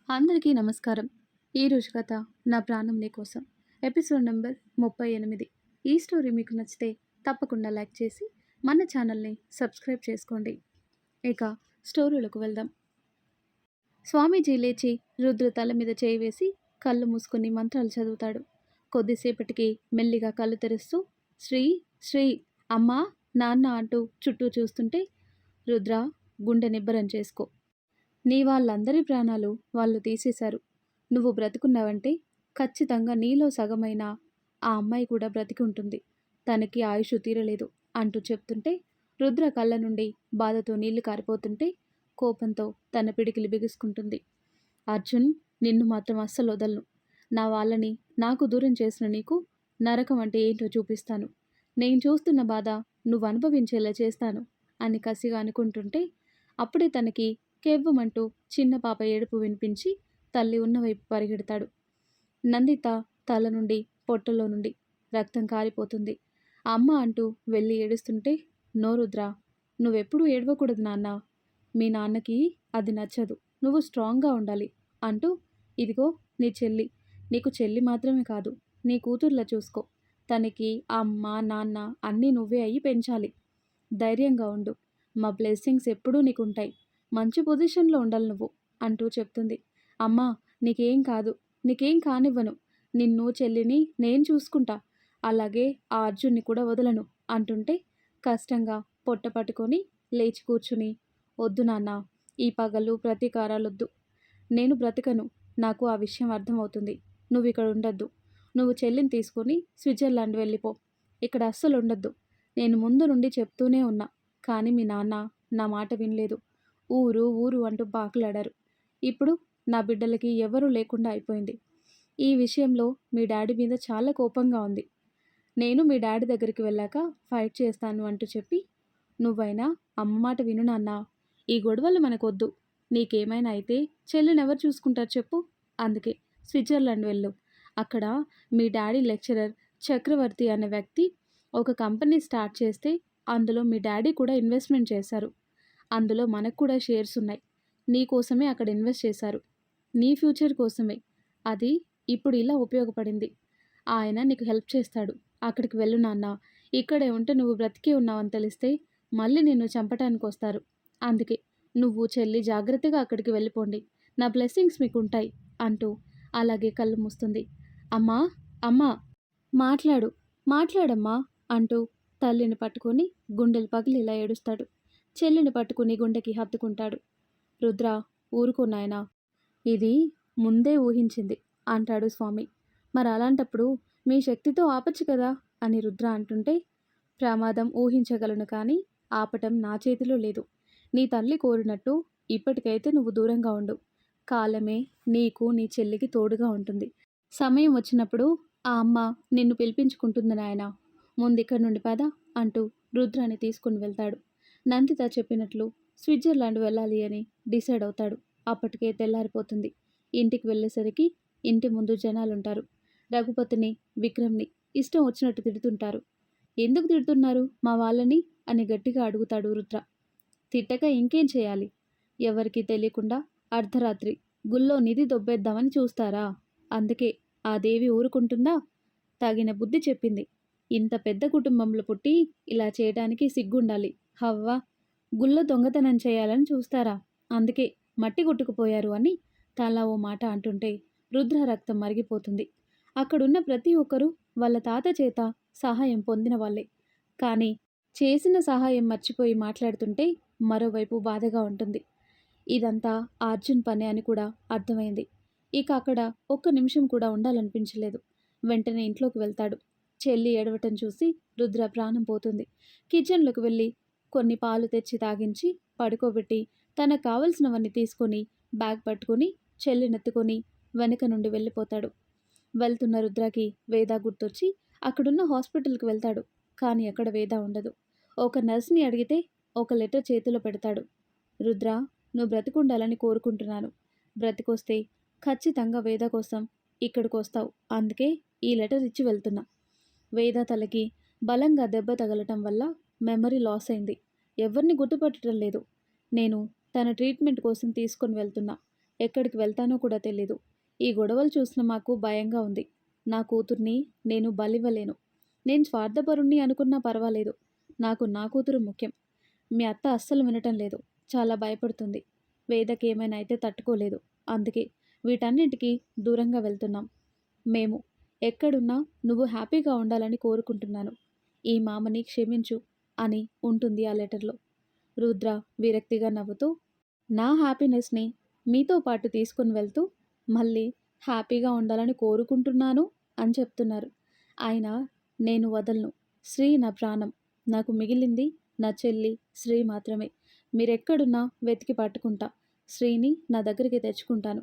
అందరికీ నమస్కారం. ఈరోజు కథ నా ప్రాణం నీకోసం. Episode number 38. ఈ స్టోరీ మీకు నచ్చితే తప్పకుండా లైక్ చేసి మన ఛానల్ని సబ్స్క్రైబ్ చేసుకోండి. ఇక స్టోరీలోకి వెళ్దాం. స్వామీజీ లేచి రుద్ర తల మీద చేయి వేసి కళ్ళు మూసుకొని మంత్రాలు చదువుతాడు. కొద్దిసేపటికి మెల్లిగా కళ్ళు తెరుస్తూ శ్రీ శ్రీ అమ్మా నాన్న అంటూ చుట్టూ చూస్తుంటే, రుద్ర గుండె నిబ్బరం చేసుకో. నీ వాళ్ళందరి ప్రాణాలు వాళ్ళు తీసేశారు. నువ్వు బ్రతుకున్నావంటే ఖచ్చితంగా నీలో సగమైన ఆ అమ్మాయి కూడా బ్రతికి ఉంటుంది. తనకి ఆయుష్ తీరలేదు అంటూ చెప్తుంటే, రుద్ర కళ్ళ నుండి బాధతో నీళ్లు కారిపోతుంటే కోపంతో తన పిడికిలి బిగుసుకుంటుంది. అర్జున్, నిన్ను మాత్రం అస్సలు వదలను. నా వాళ్ళని నాకు దూరం చేసిన నీకు నరకం అంటే ఏంటో చూపిస్తాను. నేను చూస్తున్న బాధ నువ్వు అనుభవించేలా చేస్తాను అని కసిగా అనుకుంటుంటే, అప్పుడే తనకి కెవ్వమంటూ చిన్న పాప ఏడుపు వినిపించి తల్లి ఉన్నవైపు పరిగెడతాడు. నందిత తల నుండి పొట్టలో నుండి రక్తం కారిపోతుంది. అమ్మ అంటూ వెళ్ళి ఏడుస్తుంటే, నో రుద్ర, నువ్వెప్పుడూ ఏడవకూడదు నాన్న. మీ నాన్నకి అది నచ్చదు. నువ్వు స్ట్రాంగ్గా ఉండాలి అంటూ, ఇదిగో నీ చెల్లి. నీకు చెల్లి మాత్రమే కాదు, నీ కూతుర్లా చూసుకో. తనకి అమ్మ నాన్న అన్నీ నువ్వే అయ్యి పెంచాలి. ధైర్యంగా ఉండు. మా బ్లెస్సింగ్స్ ఎప్పుడూ నీకుంటాయి. మంచి పొజిషన్లో ఉండాలి నువ్వు అంటూ చెప్తుంది. అమ్మా, నీకేం కాదు, నీకేం కానివ్వను. నిన్ను చెల్లిని నేను చూసుకుంటా. అలాగే ఆ అర్జున్ని కూడా వదలను అంటుంటే, కష్టంగా పొట్ట పట్టుకొని లేచి కూర్చుని, వద్దు నాన్న, ఈ పగలు ప్రతీకారాలొద్దు. నేను బ్రతకను. నాకు ఆ విషయం అర్థమవుతుంది. నువ్వు ఇక్కడ ఉండొద్దు. నువ్వు చెల్లిని తీసుకొని స్విట్జర్లాండ్ వెళ్ళిపో. ఇక్కడ అస్సలు ఉండొద్దు. నేను ముందు నుండి చెప్తూనే ఉన్నా, కానీ మీ నాన్న నా మాట వినలేదు. ఊరు ఊరు అంటూ పాకులాడారు. ఇప్పుడు నా బిడ్డలకి ఎవరూ లేకుండా అయిపోయింది. ఈ విషయంలో మీ డాడీ మీద చాలా కోపంగా ఉంది. నేను మీ డాడీ దగ్గరికి వెళ్ళాక ఫైట్ చేస్తాను అంటూ చెప్పి, నువ్వైనా అమ్మ మాట విను నాన్న. ఈ గొడవలు మనకొద్దు. నీకేమైనా అయితే చెల్లిని ఎవరు చూసుకుంటారు చెప్పు. అందుకే స్విట్జర్లాండ్ వెళ్ళు. అక్కడ మీ డాడీ లెక్చరర్ చక్రవర్తి అనే వ్యక్తి ఒక కంపెనీ స్టార్ట్ చేస్తే అందులో మీ డాడీ కూడా ఇన్వెస్ట్మెంట్ చేశారు. అందులో మనకు కూడా షేర్స్ ఉన్నాయి. నీ కోసమే అక్కడ ఇన్వెస్ట్ చేశారు. నీ ఫ్యూచర్ కోసమే. అది ఇప్పుడు ఇలా ఉపయోగపడింది. ఆయన నీకు హెల్ప్ చేస్తాడు. అక్కడికి వెళ్ళు నాన్న. ఇక్కడే ఉంటే నువ్వు బ్రతికే ఉన్నావని తెలిస్తే మళ్ళీ నిన్ను చంపటానికి వస్తారు. అందుకే నువ్వు చెల్లి జాగ్రత్తగా అక్కడికి వెళ్ళిపోండి. నా బ్లెస్సింగ్స్ మీకు ఉంటాయి అంటూ అలాగే కళ్ళు మూస్తుంది. అమ్మా అమ్మా, మాట్లాడు మాట్లాడమ్మా అంటూ తల్లిని పట్టుకొని గుండెలు పగిలి ఇలా ఏడుస్తాడు. చెల్లిని పట్టుకుని గుండెకి హత్తుకుంటాడు. రుద్ర, ఊరుకో నాయనా. ఇది ముందే ఊహించింది అంటాడు స్వామి. మరి అలాంటప్పుడు మీ శక్తితో ఆపచ్చు కదా అని రుద్ర అంటుంటే, ప్రమాదం ఊహించగలను కానీ ఆపటం నా చేతిలో లేదు. నీ తల్లి కోరినట్టు ఇప్పటికైతే నువ్వు దూరంగా ఉండు. కాలమే నీకు నీ చెల్లికి తోడుగా ఉంటుంది. సమయం వచ్చినప్పుడు ఆ అమ్మ నిన్ను పిలిపించుకుంటుంది నాయనా. ముందిక్కడి నుండి పద అంటూ రుద్రాన్ని తీసుకుని వెళ్తాడు. నందిత చెప్పినట్లు స్విట్జర్లాండ్ వెళ్ళాలి అని డిసైడ్ అవుతాడు. అప్పటికే తెల్లారిపోతుంది. ఇంటికి వెళ్ళేసరికి ఇంటి ముందు జనాలుంటారు. రఘుపతిని, విక్రమ్ని ఇష్టం వచ్చినట్టు తిడుతుంటారు. ఎందుకు తిడుతున్నారు మా వాళ్ళని అని గట్టిగా అడుగుతాడు రుద్ర. తిట్టక ఇంకేం చేయాలి? ఎవరికీ తెలియకుండా అర్ధరాత్రి గుళ్ళో నిధి దొబ్బేద్దామని చూస్తారా? అందుకే ఆ దేవి ఊరుకుంటుందా? తగిన బుద్ధి చెప్పింది. ఇంత పెద్ద కుటుంబంలో పుట్టి ఇలా చేయడానికి సిగ్గుండాలి. హవ్వ, గుళ్ళో దొంగతనం చేయాలని చూస్తారా? అందుకే మట్టి కొట్టుకుపోయారు అని తలా ఓ మాట అంటుంటే రుద్ర రక్తం మరిగిపోతుంది. అక్కడున్న ప్రతి ఒక్కరూ వాళ్ళ తాత చేత సహాయం పొందిన వాళ్ళే. కానీ చేసిన సహాయం మర్చిపోయి మాట్లాడుతుంటే మరోవైపు బాధగా ఉంటుంది. ఇదంతా అర్జున్ పని అని కూడా అర్థమైంది. ఇక అక్కడ ఒక్క నిమిషం కూడా ఉండాలనిపించలేదు. వెంటనే ఇంట్లోకి వెళ్తాడు. చెల్లి ఏడవటం చూసి రుద్ర ప్రాణం పోతుంది. కిచెన్లోకి వెళ్ళి కొన్ని పాలు తెచ్చి తాగించి పడుకోబెట్టి తనకు కావలసినవన్నీ తీసుకొని బ్యాగ్ పట్టుకొని చెల్లినెత్తుకొని వెనక నుండి వెళ్ళిపోతాడు. వెళ్తున్న రుద్రకి వేద గుర్తొచ్చి అక్కడున్న హాస్పిటల్కి వెళ్తాడు. కానీ అక్కడ వేద ఉండదు. ఒక నర్స్ని అడిగితే ఒక లెటర్ చేతిలో పెడతాడు. రుద్ర, నువ్వు బ్రతికుండాలని కోరుకుంటున్నాను. బ్రతికొస్తే ఖచ్చితంగా వేద కోసం ఇక్కడికి వస్తావు. అందుకే ఈ లెటర్ ఇచ్చి వెళ్తున్నా. వేద తలకి బలంగా దెబ్బ తగలటం వల్ల మెమరీ లాస్ అయింది. ఎవరిని గుర్తుపట్టడం లేదు. నేను తన ట్రీట్మెంట్ కోసం తీసుకొని వెళ్తున్నా. ఎక్కడికి వెళ్తానో కూడా తెలీదు. ఈ గొడవలు చూసిన మాకు భయంగా ఉంది. నా కూతుర్ని నేను బలివ్వలేను. నేను స్వార్థపరుణ్ణి అనుకున్నా పర్వాలేదు. నాకు నా కూతురు ముఖ్యం. మీ అత్త అస్సలు వినటం లేదు. చాలా భయపడుతుంది. వేదకి ఏమైనా అయితే తట్టుకోలేదు. అందుకే వీటన్నింటికి దూరంగా వెళ్తున్నాం. మేము ఎక్కడున్నా నువ్వు హ్యాపీగా ఉండాలని కోరుకుంటున్నాను. ఈ మామని క్షమించు అని ఉంటుంది ఆ లెటర్‌లో. రుద్ర విరక్తిగా నవ్వుతూ, నా హ్యాపీనెస్‌ని మీతో పాటు తీసుకొని వెళ్తూ, మళ్ళీ హ్యాపీగా ఉండాలని కోరుకుంటున్నాను అని చెప్తున్నారు. ఆయన నేను వదలను. శ్రీ నా ప్రాణం. నాకు మిగిలింది నా చెల్లి శ్రీ మాత్రమే. మీరెక్కడున్నా వెతికి పట్టుకుంటా. శ్రీని నా దగ్గరికి తెచ్చుకుంటాను.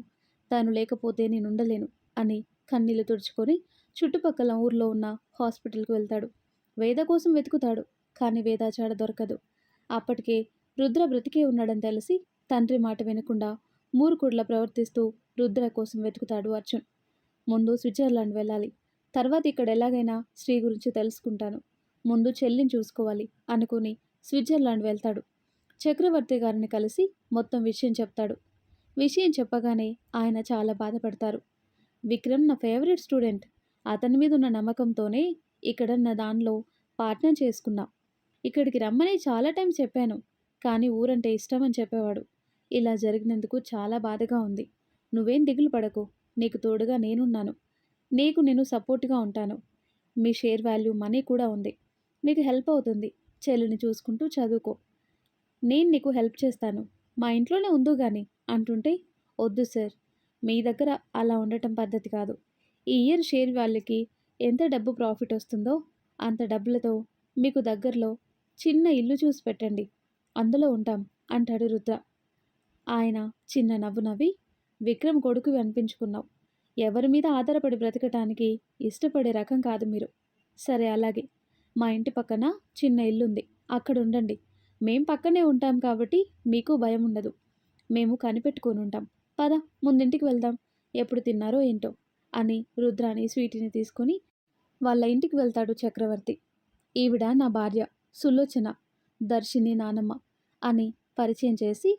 తను లేకపోతే నేనుండలేను అని కన్నీళ్లు తుడుచుకొని చుట్టుపక్కల ఊర్లో ఉన్న హాస్పిటల్‌కి వెళ్తాడు. వేద కోసం వెతుకుతాడు. కానీ వేదాచాడ దొరకదు. అప్పటికే రుద్ర బ్రతికే ఉన్నాడని తెలిసి తండ్రి మాట వినకుండా మూర్ఖుడిలా ప్రవర్తిస్తూ రుద్ర కోసం వెతుకుతాడు అర్జున్. ముందు స్విట్జర్లాండ్ వెళ్ళాలి. తర్వాత ఇక్కడ ఎలాగైనా శ్రీ గురించి తెలుసుకుంటాను. ముందు చెల్లిని చూసుకోవాలి అనుకుని స్విట్జర్లాండ్ వెళ్తాడు. చక్రవర్తి గారిని కలిసి మొత్తం విషయం చెప్తాడు. విషయం చెప్పగానే ఆయన చాలా బాధపడతారు. విక్రమ్ నా ఫేవరెట్ స్టూడెంట్. అతని మీద ఉన్న నమ్మకంతోనే ఇక్కడ నా దానిలో పార్ట్నర్ చేసుకున్నా. ఇక్కడికి రమ్మని చాలా టైం చెప్పాను. కానీ ఊరంటే ఇష్టం అని చెప్పేవాడు. ఇలా జరిగినందుకు చాలా బాధగా ఉంది. నువ్వేం దిగులు పడకు. నీకు తోడుగా నేనున్నాను. నీకు నేను సపోర్ట్‌గా ఉంటాను. మీ షేర్ వాల్యూ మనీ కూడా ఉంది. మీకు హెల్ప్ అవుతుంది. చెల్లిని చూసుకుంటూ చదువుకో. నేను నీకు హెల్ప్ చేస్తాను. మా ఇంట్లోనే ఉందువు గాని అంటుంటే, వద్దు సార్. మీ దగ్గర అలా ఉండటం పద్ధతి కాదు. ఈ ఇయర్ షేర్ వాల్యూకి ఎంత డబ్బు ప్రాఫిట్ వస్తుందో అంత డబ్బులతో మీకు దగ్గరలో చిన్న ఇల్లు చూసి పెట్టండి. అందులో ఉంటాం అంటాడు రుద్ర. ఆయన చిన్న నవ్వు నవ్వి, విక్రమ్ కొడుకువి అనిపించుకున్నావు. ఎవరి మీద ఆధారపడి బ్రతకటానికి ఇష్టపడే రకం కాదు మీరు. సరే అలాగే. మా ఇంటి పక్కన చిన్న ఇల్లుంది. అక్కడ ఉండండి. మేం పక్కనే ఉంటాం కాబట్టి మీకు భయం ఉండదు. మేము కనిపెట్టుకొని ఉంటాం. పద ముందింటికి వెళ్దాం. ఎప్పుడు తిన్నారో ఏంటో అని రుద్రాని స్వీటీని తీసుకొని వాళ్ళ ఇంటికి వెళ్తాడు చక్రవర్తి. ఈవిడ నా భార్య సులోచన, దర్శిని నానమ్మ అని పరిచయం చేసి,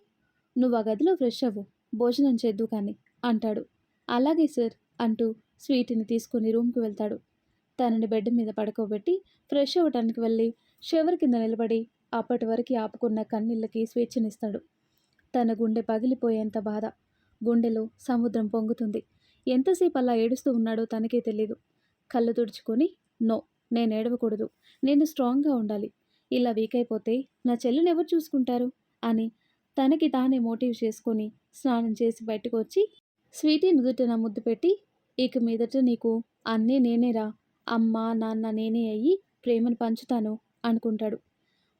నువ్వు ఆ గదిలో ఫ్రెష్ అవ్వు, భోజనం చేద్దు కానీ అంటాడు. అలాగే సార్ అంటూ స్వీటీని తీసుకుని రూమ్కి వెళ్తాడు. తనని బెడ్ మీద పడుకోబెట్టి ఫ్రెష్ అవ్వటానికి వెళ్ళి షవర్ కింద నిలబడి అప్పటి వరకు ఆపుకున్న కన్నీళ్ళకి స్వేచ్ఛనిస్తాడు. తన గుండె పగిలిపోయేంత బాధ. గుండెలో సముద్రం పొంగుతుంది. ఎంతసేపు అలా ఏడుస్తూ ఉన్నాడో తనకే తెలీదు. కళ్ళు తుడుచుకొని, నో, నేను ఏడవకూడదు. నేను స్ట్రాంగ్గా ఉండాలి. ఇలా వీక్ అయిపోతే నా చెల్లిని ఎవరు చూసుకుంటారు అని తనకి తానే మోటివ్ చేసుకొని స్నానం చేసి బయటకు వచ్చి స్వీటీ నుదుటిన ముద్దు పెట్టి, ఇక మీదట నీకు అన్నీ నేనేరా, అమ్మ నాన్న నేనే అయ్యి ప్రేమను పంచుతాను అనుకుంటాడు.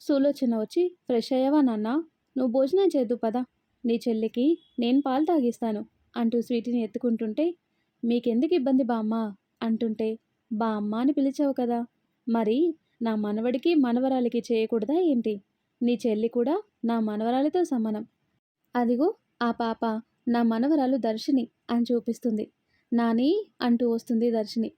సులోచన వచ్చి, ఫ్రెష్ అయ్యావా నాన్న, నువ్వు భోజనం చేద్దు పదా, నీ చెల్లికి నేను పాలు తాగిస్తాను అంటూ స్వీటీని ఎత్తుకుంటుంటే, మీకెందుకు ఇబ్బంది బామ్మ అంటుంటే, బామ్మ అని పిలిచావు కదా, మరి నా మనవడికి మనవరాలికి చేయకూడదా ఏంటి? నీ చెల్లి కూడా నా మనవరాలితో సమానం. అదిగో ఆ పాప నా మనవరాలు దర్శిని అని చూపిస్తుంది. నాని అంటూ వస్తుంది దర్శిని.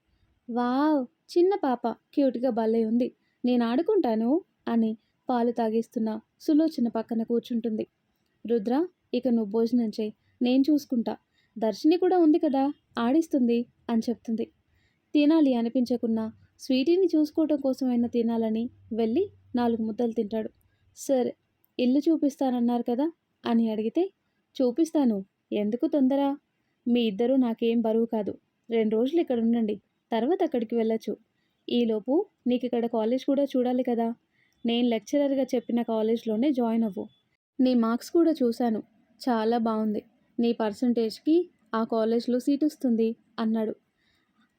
వావ్, చిన్న పాప క్యూట్గా భలే ఉంది, నేను ఆడుకుంటాను అని పాలు తాగిస్తున్న సులోచన పక్కన కూర్చుంటుంది. రుద్ర, ఇక నువ్వు భోజనం చేయి, నేను చూసుకుంటా. దర్శిని కూడా ఉంది కదా, ఆడిస్తుంది అని చెప్తుంది. తినాలి అనిపించకున్నా స్వీటీని చూసుకోవటం కోసమైనా తినాలని వెళ్ళి 4 ముద్దలు తింటాడు. సరే, ఇల్లు చూపిస్తానన్నారు కదా అని అడిగితే, చూపిస్తాను, ఎందుకు తొందర? మీ ఇద్దరూ నాకేం బరువు కాదు. 2 రోజులు ఇక్కడ ఉండండి, తర్వాత అక్కడికి వెళ్ళొచ్చు. ఈలోపు నీకు ఇక్కడ కాలేజ్ కూడా చూడాలి కదా. నేను లెక్చరర్గా చెప్పిన కాలేజ్లోనే జాయిన్ అవ్వు. నీ మార్క్స్ కూడా చూశాను, చాలా బాగుంది. నీ పర్సంటేజ్కి ఆ కాలేజ్లో సీట్ వస్తుంది అన్నాడు.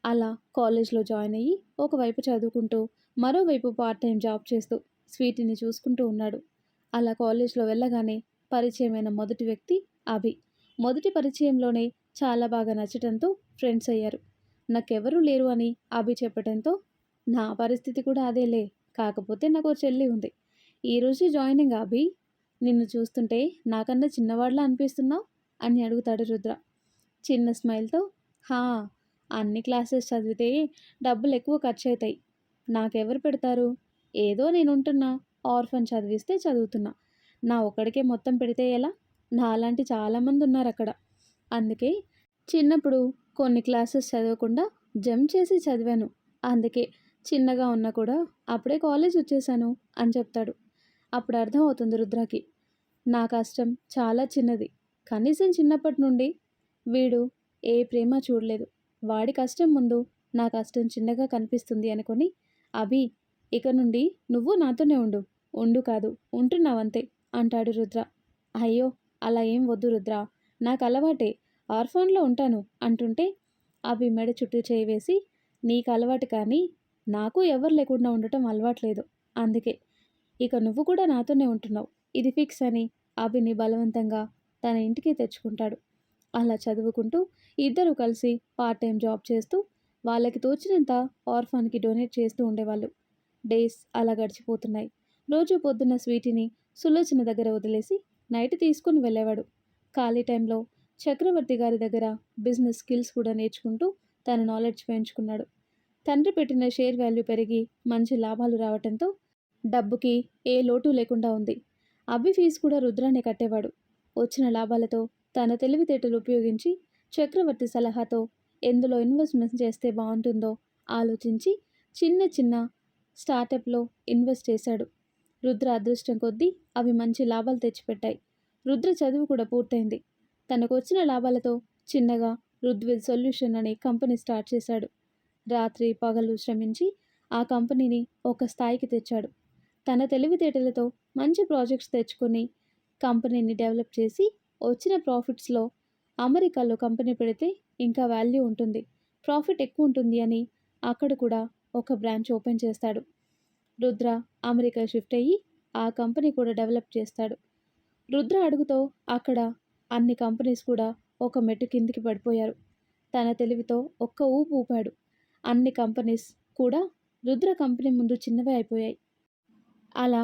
అలా కాలేజ్లో జాయిన్ అయ్యి ఒకవైపు చదువుకుంటూ మరోవైపు పార్ట్ టైం జాబ్ చేస్తూ స్వీటీని చూసుకుంటూ ఉన్నాడు. అలా కాలేజ్లో వెళ్ళగానే పరిచయమైన మొదటి వ్యక్తి అభి. మొదటి పరిచయంలోనే చాలా బాగా నచ్చటంతో ఫ్రెండ్స్ అయ్యారు. నాకెవరూ లేరు అని అభి చెప్పడంతో, నా పరిస్థితి కూడా అదేలే, కాకపోతే నాకు చెల్లి ఉంది. ఈరోజు జాయినింగ్ అభి, నిన్ను చూస్తుంటే నాకన్నా చిన్నవాడిలా అనిపిస్తున్నావు అని అడుగుతాడు రుద్ర చిన్న స్మైల్తో. హా, అన్ని క్లాసెస్ చదివితే డబ్బులు ఎక్కువ ఖర్చు అవుతాయి, నాకెవరు పెడతారు? ఏదో నేనుంటున్నా, ఆర్ఫన్ చదివిస్తే చదువుతున్నా. నా ఒక్కడికే మొత్తం పెడితే ఎలా? నాలాంటి చాలామంది ఉన్నారు అక్కడ. అందుకే చిన్నప్పుడు కొన్ని క్లాసెస్ చదవకుండా జంప్ చేసి చదివాను. అందుకే చిన్నగా ఉన్నా కూడా అప్పుడే కాలేజ్ వచ్చేసాను అని చెప్తాడు. అప్పుడు అర్థమవుతుంది రుద్రకి. నా కష్టం చాలా చిన్నది. కనీసం చిన్నప్పటి నుండి వీడు ఏ ప్రేమ చూడలేదు. వాడి కష్టం ముందు నా కష్టం చిన్నగా కనిపిస్తుంది అనుకొని, అభి ఇక నుండి నువ్వు నాతోనే ఉండు. ఉండు కాదు ఉంటున్నావంతే అంటాడు రుద్ర. అయ్యో అలా ఏం వద్దు రుద్ర, నాకు అలవాటే, ఆర్ఫాన్లో ఉంటాను అంటుంటే అభి మెడ చుట్టూ చేయి వేసి, నీకు అలవాటు కానీ నాకు ఎవరు లేకుండా ఉండటం అలవాట్లేదు. అందుకే ఇక నువ్వు కూడా నాతోనే ఉంటున్నావు. ఇది ఫిక్స్ అని అభిని బలవంతంగా తన ఇంటికి తెచ్చుకుంటాడు. అలా చదువుకుంటూ ఇద్దరు కలిసి పార్ట్ టైం జాబ్ చేస్తూ వాళ్ళకి తోచినంత ఆర్ఫాన్కి డొనేట్ చేస్తూ ఉండేవాళ్ళు. డేస్ అలా గడిచిపోతున్నాయి. రోజు పొద్దున్న స్వీటీని సులోచన దగ్గర వదిలేసి నైట్ తీసుకుని వెళ్ళేవాడు. ఖాళీ టైంలో చక్రవర్తి గారి దగ్గర బిజినెస్ స్కిల్స్ కూడా నేర్చుకుంటూ తన నాలెడ్జ్ పెంచుకున్నాడు. తండ్రి పెట్టిన షేర్ వాల్యూ పెరిగి మంచి లాభాలు రావటంతో డబ్బుకి ఏ లోటు లేకుండా ఉంది. అభి ఫీజు కూడా రుద్రానే కట్టేవాడు. వచ్చిన లాభాలతో తన తెలివితేటలు ఉపయోగించి చక్రవర్తి సలహాతో ఎందులో ఇన్వెస్ట్మెంట్ చేస్తే బాగుంటుందో ఆలోచించి చిన్న చిన్న స్టార్టప్లో ఇన్వెస్ట్ చేశాడు. రుద్ర అదృష్టం కొద్దీ అవి మంచి లాభాలు తెచ్చిపెట్టాయి. రుద్ర చదువు కూడా పూర్తయింది. తనకు వచ్చిన లాభాలతో చిన్నగా రుద్విల్ సొల్యూషన్ అనే కంపెనీ స్టార్ట్ చేశాడు. రాత్రి పగలు శ్రమించి ఆ కంపెనీని ఒక స్థాయికి తెచ్చాడు. తన తెలివితేటలతో మంచి ప్రాజెక్ట్స్ తెచ్చుకొని కంపెనీని డెవలప్ చేసి వచ్చిన ప్రాఫిట్స్లో అమెరికాలో కంపెనీ పెడితే ఇంకా వాల్యూ ఉంటుంది, ప్రాఫిట్ ఎక్కువ ఉంటుంది అని అక్కడ కూడా ఒక బ్రాంచ్ ఓపెన్ చేస్తాడు. రుద్ర అమెరికా షిఫ్ట్ అయ్యి ఆ కంపెనీ కూడా డెవలప్ చేస్తాడు. రుద్ర అడుగుతో అక్కడ అన్ని కంపెనీస్ కూడా ఒక మెట్టు కిందికి పడిపోయారు. తన తెలివితో ఒక్క ఊపు ఊపాడు. అన్ని కంపెనీస్ కూడా రుద్ర కంపెనీ ముందు చిన్నవే అయిపోయాయి. అలా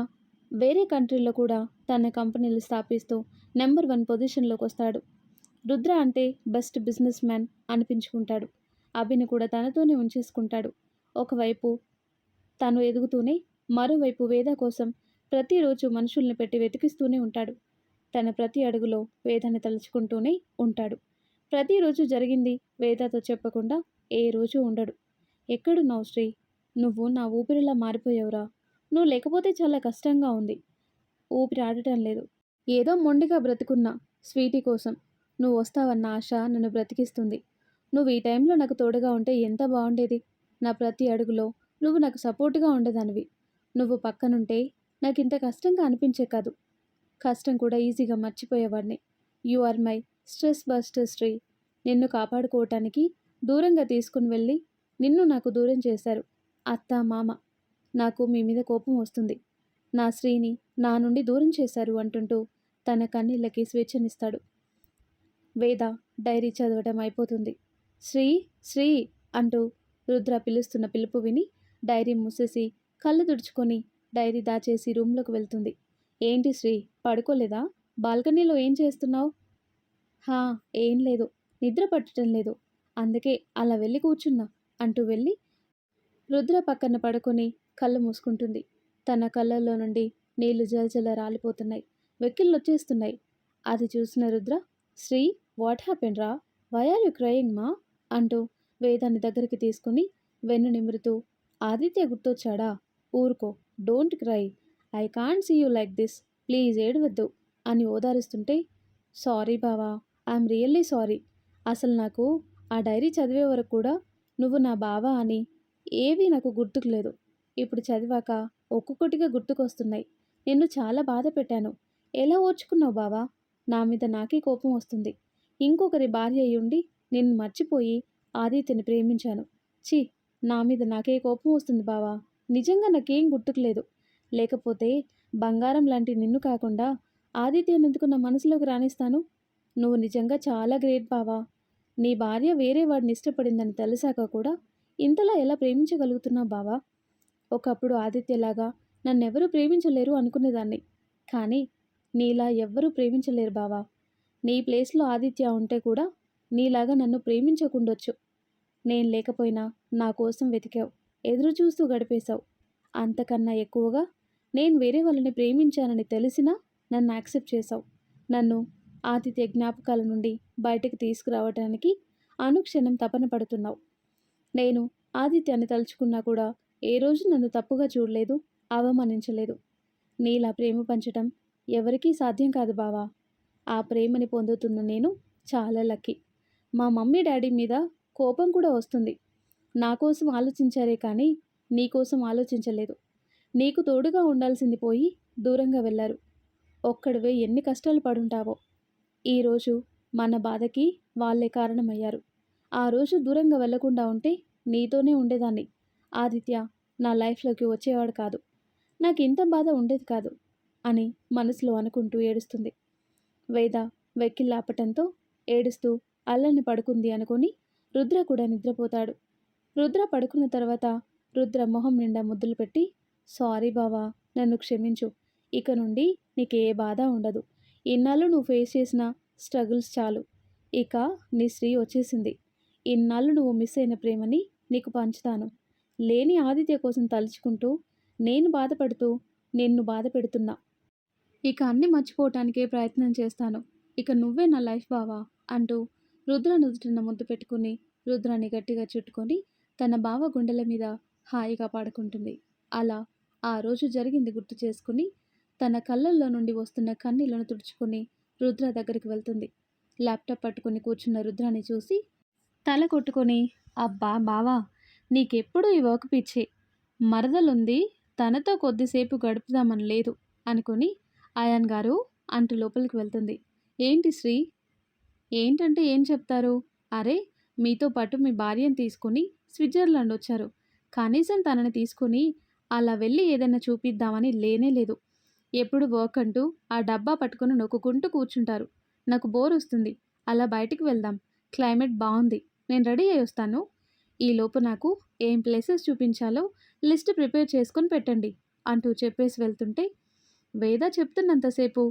వేరే కంట్రీలో కూడా తన కంపెనీలు స్థాపిస్తూ నెంబర్ 1 పొజిషన్లోకి వస్తాడు. రుద్ర అంటే బెస్ట్ బిజినెస్ మ్యాన్ అనిపించుకుంటాడు. అభిని కూడా తనతోనే ఉంచేసుకుంటాడు. ఒకవైపు తను ఎదుగుతూనే మరోవైపు వేద కోసం ప్రతిరోజు మనుషుల్ని పెట్టి వెతికిస్తూనే ఉంటాడు. తన ప్రతి అడుగులో వేదాన్ని తలుచుకుంటూనే ఉంటాడు. ప్రతిరోజు జరిగింది వేదతో చెప్పకుండా ఏ రోజు ఉండడు. ఎక్కడున్నావు శ్రీ? నువ్వు నా ఊపిరిలా మారిపోయావురా. నువ్వు లేకపోతే చాలా కష్టంగా ఉంది. ఊపిరి ఆడటం లేదు. ఏదో మొండిగా బ్రతుకున్నా స్వీటీ కోసం నువ్వు వస్తావన్న ఆశ నన్ను బ్రతికిస్తుంది. నువ్వు ఈ టైంలో నాకు తోడుగా ఉంటే ఎంత బాగుండేది. నా ప్రతి అడుగులో నువ్వు నాకు సపోర్టుగా ఉండేదానివి. నువ్వు పక్కనుంటే నాకు ఇంత కష్టంగా అనిపించే కాదు. కష్టం కూడా ఈజీగా మర్చిపోయేవాడిని. You are my stress buster Sri. నిన్ను కాపాడుకోవటానికి దూరంగా తీసుకుని వెళ్ళి నిన్ను నాకు దూరం చేశారు అత్త మామ. నాకు మీ మీద కోపం వస్తుంది. నా శ్రీని నా నుండి దూరం చేశారు అంటుంటూ తన కన్నీళ్ళకి స్వేచ్ఛనిస్తాడు. వేద డైరీ చదవటం అయిపోతుంది. శ్రీ శ్రీ అంటూ రుద్ర పిలుస్తున్న పిలుపు విని డైరీ మూసేసి కళ్ళు తుడుచుకొని డైరీ దాచేసి రూమ్లోకి వెళ్తుంది. ఏంటి శ్రీ, పడుకోలేదా? బాల్కనీలో ఏం చేస్తున్నావు? హా, ఏం లేదు, నిద్ర పట్టడం లేదు, అందుకే అలా వెళ్ళి కూర్చున్నా అంటూ వెళ్ళి రుద్ర పక్కన పడుకొని కళ్ళు మూసుకుంటుంది. తన కళ్ళల్లో నుండి నీళ్లు జలజల రాలిపోతున్నాయి. వెక్కిళ్ళొచ్చేస్తున్నాయి. అది చూసిన రుద్ర, శ్రీ వాట్ హ్యాపెన్ రా, వై ఆర్ యు క్రయింగ్ మా అంటూ వేదాన్ని దగ్గరికి తీసుకుని వెన్ను నిమురుతూ, ఆదిత్య గుర్తొచ్చాడా? ఊరుకో, don't cry, I can't see you like this, please ఏడవద్దు అని ఓదారుస్తుంటే, సారీ బావా, ఐఎమ్ రియల్లీ సారీ. అసలు నాకు ఆ డైరీ చదివే వరకు కూడా నువ్వు నా బావా అని ఏవీ నాకు గుర్తుకు లేదు. ఇప్పుడు చదివాక ఒక్కొక్కటిగా గుర్తుకొస్తున్నాయి. నిన్ను చాలా బాధ పెట్టాను. ఎలా ఓర్చుకున్నావు బావా? నా మీద నాకే కోపం వస్తుంది. ఇంకొకరి భార్య అయ్యుండి నిన్ను మర్చిపోయి ఆదిత్యని ప్రేమించాను. ఛీ, నా మీద నాకే కోపం వస్తుంది బావా. నిజంగా నాకేం గుర్తుకులేదు. లేకపోతే బంగారం లాంటి నిన్ను కాకుండా ఆదిత్యను ఎందుకు నా మనసులోకి రానిస్తాను? నువ్వు నిజంగా చాలా గ్రేట్ బావా. నీ భార్య వేరే వాడిని ఇష్టపడిందని తెలిసాక కూడా ఇంతలా ఎలా ప్రేమించగలుగుతున్నావు బావా? ఒకప్పుడు ఆదిత్యలాగా నన్నెవరూ ప్రేమించలేరు అనుకునేదాన్ని. కానీ నీలా ఎవ్వరూ ప్రేమించలేరు బావా. నీ ప్లేస్లో ఆదిత్య ఉంటే కూడా నీలాగా నన్ను ప్రేమించకుండొచ్చు. నేను లేకపోయినా నా కోసం వెతికావు, ఎదురు చూస్తూ గడిపేశావు. అంతకన్నా ఎక్కువగా నేను వేరే వాళ్ళని ప్రేమించానని తెలిసినా నన్ను యాక్సెప్ట్ చేశావు. నన్ను ఆతిథ్య జ్ఞాపకాల నుండి బయటకు తీసుకురావడానికి అనుక్షణం తపన పడుతున్నావు. నేను ఆదిత్యాన్ని తలుచుకున్నా కూడా ఏ రోజు నన్ను తప్పుగా చూడలేదు, అవమానించలేదు. నీలా ప్రేమ పంచటం ఎవరికీ సాధ్యం కాదు బావా. ఆ ప్రేమని పొందుతున్న నేను చాలా లక్కీ. మా మమ్మీ డాడీ మీద కోపం కూడా వస్తుంది. నా కోసం ఆలోచించారే కానీ నీకోసం ఆలోచించలేదు. నీకు తోడుగా ఉండాల్సింది పోయి దూరంగా వెళ్ళారు. ఒక్కడివే ఎన్ని కష్టాలు పడుంటావో. ఈరోజు మన బాధకి వాళ్ళే కారణమయ్యారు. ఆ రోజు దూరంగా వెళ్లకుండా ఉంటే నీతోనే ఉండేదాన్ని. ఆదిత్య నా లైఫ్లోకి వచ్చేవాడు కాదు. నాకు ఇంత బాధ ఉండేది కాదు అని మనసులో అనుకుంటూ ఏడుస్తుంది. వేద వెక్కిళ్ళాపటంతో ఏడుస్తూ అల్లని పడుకుంది అనుకొని రుద్ర కూడా నిద్రపోతాడు. రుద్ర పడుకున్న తర్వాత రుద్ర మొహం నిండా ముద్దులు పెట్టి, సారీ బావా, నన్ను క్షమించు. ఇక నుండి నీకే బాధ ఉండదు. ఇన్నాళ్ళు నువ్వు ఫేస్ చేసిన స్ట్రగుల్స్ చాలు. ఇక నీ శ్రీ వచ్చేసింది. ఇన్నాళ్ళు నువ్వు మిస్ అయిన ప్రేమని నీకు పంచుతాను. లేని ఆదిత్య కోసం తలుచుకుంటూ నేను బాధపడుతూ నిన్ను బాధ పెడుతున్నా. ఇక అన్నీ మర్చిపోవటానికే ప్రయత్నం చేస్తాను. ఇక నువ్వే నా లైఫ్ బావా అంటూ రుద్ర నుదుటిన ముద్దు పెట్టుకుని రుద్రాన్ని గట్టిగా చుట్టుకొని తన బావ గుండెల మీద హాయిగా పాడుకుంటుంది. అలా ఆ రోజు జరిగింది గుర్తు చేసుకుని తన కళ్ళల్లో నుండి వస్తున్న కన్నీళ్లను తుడుచుకొని రుద్ర దగ్గరికి వెళ్తుంది. ల్యాప్టాప్ పట్టుకుని కూర్చున్న రుద్రాన్ని చూసి తల కొట్టుకొని, అబ్బా బావా, నీకెప్పుడు ఈ వర్క్ పిచ్చే. మరదలుంది, తనతో కొద్దిసేపు గడుపుదామని లేదు అనుకుని అయాన్ గారు అంటూ లోపలికి వెళ్తుంది. ఏంటి శ్రీ? ఏంటంటే ఏం చెప్తారు? అరే, మీతో పాటు మీ భార్యను తీసుకుని స్విట్జర్లాండ్ వచ్చారు. కనీసం తనని తీసుకుని అలా వెళ్ళి ఏదైనా చూపిద్దామని లేనే లేదు. ఎప్పుడు వర్క్ అంటూ ఆ డబ్బా పట్టుకుని నొక్కుంటూ కూర్చుంటారు. నాకు బోర్ వస్తుంది. అలా బయటికి వెళ్దాం. క్లైమేట్ బాగుంది. నేను రెడీ అయ్యి వస్తాను. ఈలోపు నాకు ఏం ప్లేసెస్ చూపించాలో లిస్ట్ ప్రిపేర్ చేసుకొని పెట్టండి అంటూ చెప్పేసి వెళ్తుంటే వేద చెప్తున్నంతసేపు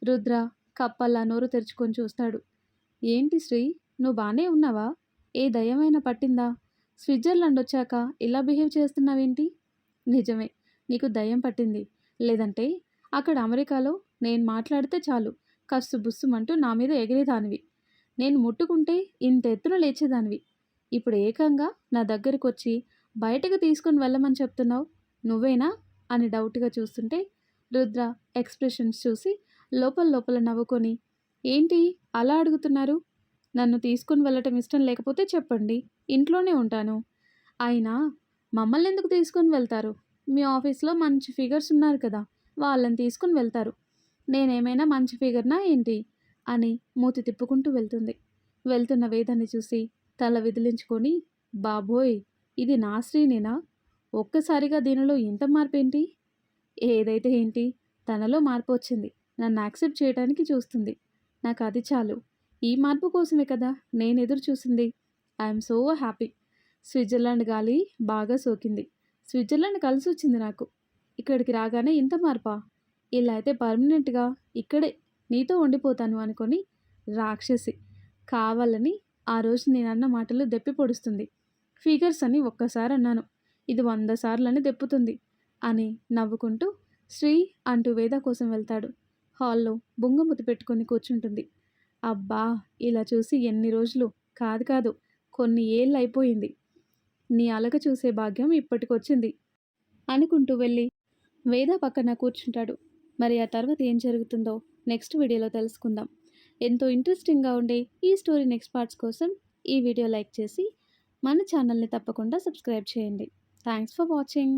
రుద్ర కప్పల్లా నోరు తెరుచుకొని చూస్తాడు. ఏంటి శ్రీ, నువ్వు బాగానే ఉన్నావా? ఏ దయ్యమైనా పట్టిందా? స్విట్జర్లాండ్ వచ్చాక ఇలా బిహేవ్ చేస్తున్నావేంటి? నిజమే, నీకు దయ్యం పట్టింది. లేదంటే అక్కడ అమెరికాలో నేను మాట్లాడితే చాలు కస్సు బుస్సుమంటూ నా మీద ఎగిరేదానివి. నేను ముట్టుకుంటే ఇంత ఎత్తున లేచేదానివి. ఇప్పుడు ఏకంగా నా దగ్గరకు వచ్చి బయటకు తీసుకొని వెళ్ళమని చెప్తున్నావు. నువ్వేనా అని డౌట్గా చూస్తుంటే రుద్ర ఎక్స్ప్రెషన్స్ చూసి లోపల నవ్వుకొని, ఏంటి అలా అడుగుతున్నారు? నన్ను తీసుకుని వెళ్ళటం ఇష్టం లేకపోతే చెప్పండి, ఇంట్లోనే ఉంటాను. అయినా మమ్మల్ని ఎందుకు తీసుకొని వెళ్తారు? మీ ఆఫీస్లో మంచి ఫిగర్స్ ఉన్నారు కదా, వాళ్ళని తీసుకుని వెళ్తారు. నేనేమైనా మంచి ఫిగర్నా ఏంటి అని మూతి తిప్పుకుంటూ వెళ్తుంది. వెళ్తున్న వేదాన్ని చూసి తల విదిలించుకొని, బాబోయ్, ఇది నా శ్రీనేనా? ఒక్కసారిగా దీనిలో ఇంత మార్పేంటి? ఏదైతే ఏంటి, తనలో మార్పు వచ్చింది. నన్ను యాక్సెప్ట్ చేయడానికి చూస్తుంది. నాకు అది చాలు. ఈ మార్పు కోసమే కదా నేను ఎదురు చూసింది. I'm so happy. స్విట్జర్లాండ్ గాలి బాగా సోకింది. స్విట్జర్లాండ్ కలిసి వచ్చింది నాకు. ఇక్కడికి రాగానే ఇంత మార్పా? ఇలా అయితే పర్మనెంట్గా ఇక్కడే నీతో ఉండిపోతాను అనుకొని రాక్షసి కావాలని ఆ రోజు నేనన్న మాటలు దెప్పి పొడుస్తుంది. ఫిగర్స్ అని ఒక్కసారి అన్నాను, ఇది 100 సార్లని దెప్పుతుంది అని నవ్వుకుంటూ శ్రీ అంటూ వేద కోసం వెళ్తాడు. హాల్లో బొంగముతి పెట్టుకొని కూర్చుంటుంది. అబ్బా, ఇలా చూసి ఎన్ని రోజులు కాదు కొన్ని ఏళ్ళు అయిపోయింది. నీ అలక చూసే భాగ్యం ఇప్పటికొచ్చింది అనుకుంటూ వెళ్ళి వేద పక్కన కూర్చుంటాడు. మరి ఆ తర్వాత ఏం జరుగుతుందో నెక్స్ట్ వీడియోలో తెలుసుకుందాం. ఎంతో ఇంట్రెస్టింగ్గా ఉండే ఈ స్టోరీ నెక్స్ట్ పార్ట్స్ కోసం ఈ వీడియో లైక్ చేసి మన ఛానల్ని తప్పకుండా సబ్స్క్రైబ్ చేయండి. Thanks for watching.